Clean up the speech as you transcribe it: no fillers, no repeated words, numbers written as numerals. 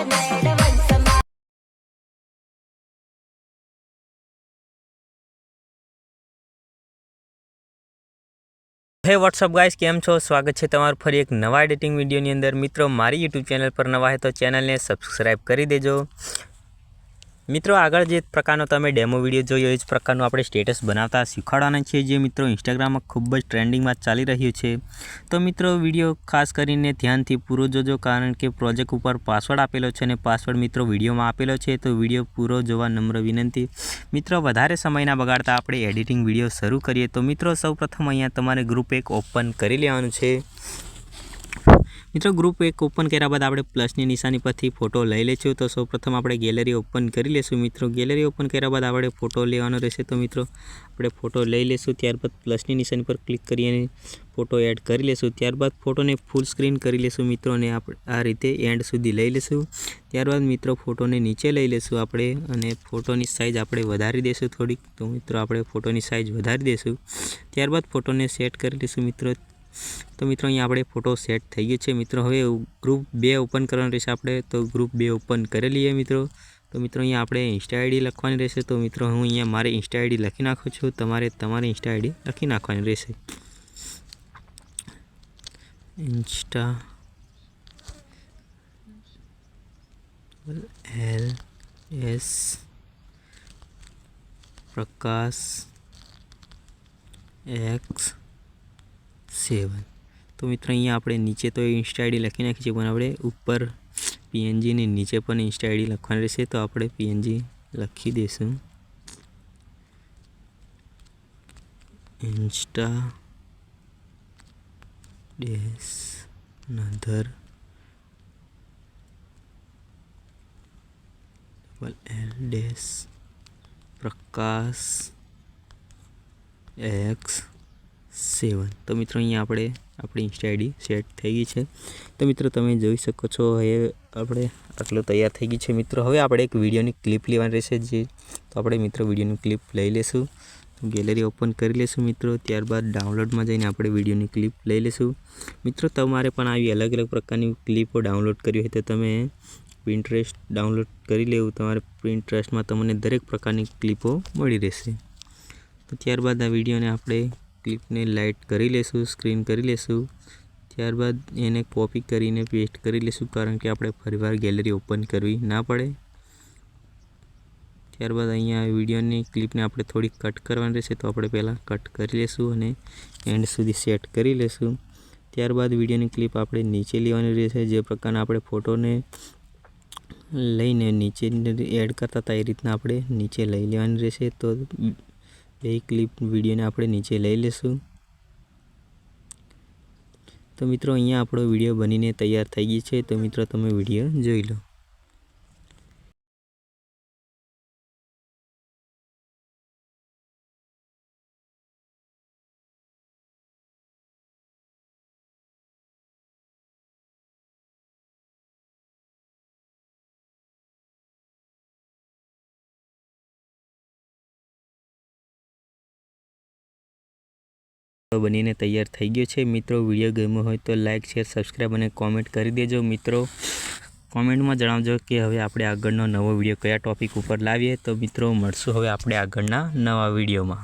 हे WhatsApp guys, केम छो? स्वागत है तमारू फरी एक नवा एडिटिंग विडियोनी अंदर। मित्रों, मारी यूट्यूब चैनल पर नवा है तो चैनल ने सब्सक्राइब करी देजो। मित्रों, आगळ जे प्रकारनो तमे डेमो विडियो जोयो ए ज प्रकारनो आपणे स्टेटस बनावता शीखवाडवाना छे, जे मित्रों इंस्टाग्राम में खूब ज ट्रेंडिंग में चाली रह्यो छे। तो मित्रों, विडियो खास करीने ध्यानथी पूरो जोजो, कारण के प्रोजेक्ट पर पासवर्ड आपेलो छे ने पासवर्ड मित्रों विडियो में आपेलो छे, तो विडियो पूरो जोवा नम्र विनंती। मित्रों, वधारे समय ना बगाड़ता आपणे एडिटिंग विडियो शरू करीए। तो मित्रों, सौ प्रथम अहींया तमारे ग्रुप एक ओपन करी लेवानुं छे। मित्रों, ग्रुप एक ओपन कर्या बाद आपणे प्लसनी निशानी परथी फोटो लई लेशुं। तो सौ प्रथम आपणे गैलरी ओपन करी लेशुं। मित्रों, गैलरी ओपन कर्या बाद आपणे फोटो लेवानो रहेशे। तो मित्रों, आपणे फोटो लई लेशुं, त्यारबाद प्लसनी निशानी पर क्लिक करीने फोटो एड करी लेशुं। त्यारबाद फोटोने फूल स्क्रीन करी लेशुं मित्रों ने आ रीते एंड सुधी लई लेशुं। त्यारबाद मित्रों फोटोने नीचे लई लेशुं आपणे अने फोटोनी साइज आपणे वधारी देशुं थोड़ीक। तो मित्रों, आपणे फोटोनी साइज वधारी देशुं। त्यारबाद फोटोने सेट करी लेशुं मित्रों। तो मित्रों, अहीं आपणे फोटो सेट थई गयो छे। मित्रों, हवे ग्रुप 2 ओपन करवानुं रहेशे आपणे। तो ग्रुप 2 ओपन करी लीए मित्रों। तो मित्रों, अहीं आपणे इंस्टा आईडी लखवानी रहेशे। तो मित्रों, हूँ अहीं मारी इंस्टा आईडी लखी नाखुं छुं। तमारे तमारी इंस्टा आईडी लखी नाखवानी रहेशे। इंस्टा LS प्रकाश X7। तो मित्रों, अहीं आपणे नीचे तो इंस्टा आईडी लखी नाखी छे, पण आपणे ऊपर PNG ने नीचे पण इंस्टा आईडी लखवानी रहेशे। तो आपणे PNG लखी देशुं। इंस्टा डैश नधर L डैश प्रकाश X7। तो मित्रों, अहीं आपणे अपनी इंस्टा आईडी सेट थई गई है। तो मित्रों, तमे जोई शको छो हवे आपणे आटલું तैयार थई गई है। मित्रों, हवे आपणे एक विडियोनी क्लिप लेवानी रहेशे। जे तो आपणे मित्रों विडियोनी क्लिप लई लेशुं। गैलरी ओपन करी लेशुं मित्रों। त्यारबाद डाउनलॉड में जईने आपणे विडियोनी क्लिप लई लेशुं। मित्रों, तमारे पण आवी अलग अलग प्रकारनी क्लिपो डाउनलॉड करवी होय तो तमे पिंटरेस्ट डाउनलॉड करी लेवुं। तमारे पिंटरेस्ट में तमने दरेक प्रकारनी क्लिपो मळी रहेशे। तो त्यारबाद आ विडियोने आपणे क्लिपने लाइट करी लेशुं, स्क्रीन करी लेशुं। त्यारबाद एने कॉपी करीने पेस्ट करी लेशुं, कारण के आपणे फरीवार गैलरी ओपन करवी ना पड़े। त्यारबाद अहींया विडियोनी क्लिपने आपणे थोड़ी कट करवानी रहेशे। तो आपणे पहला कट करी लेशुं अने एंड सुधी सेट करी लेशुं। त्यारबाद विडियोनी क्लिप आपणे नीचे लेवानी रहेशे। जे प्रकारना आपणे फोटोने लईने नीचे एड करता था ए रीतना आपणे नीचे लई लेवानी रहेशे। तो ए क्लिप विडियोने आपणे नीचे लई लेशुं। तो मित्रों, अहींया आपणो विडियो बनीने तैयार थई गई है। तो मित्रों, तमे विडियो जोई लो। बनीने तैयार थई गयो छे। मित्रों, विडियो गम्यो होय तो लाइक शेर सब्सक्राइब अने कॉमेंट करी देजो। मित्रों, कॉमेंट में जणावजो कि हवे आपणे आगळनो नवो विडियो कया टॉपिक पर लावीए। तो मित्रों, मळशुं हवे आपणे आगळना नवा विडियो में।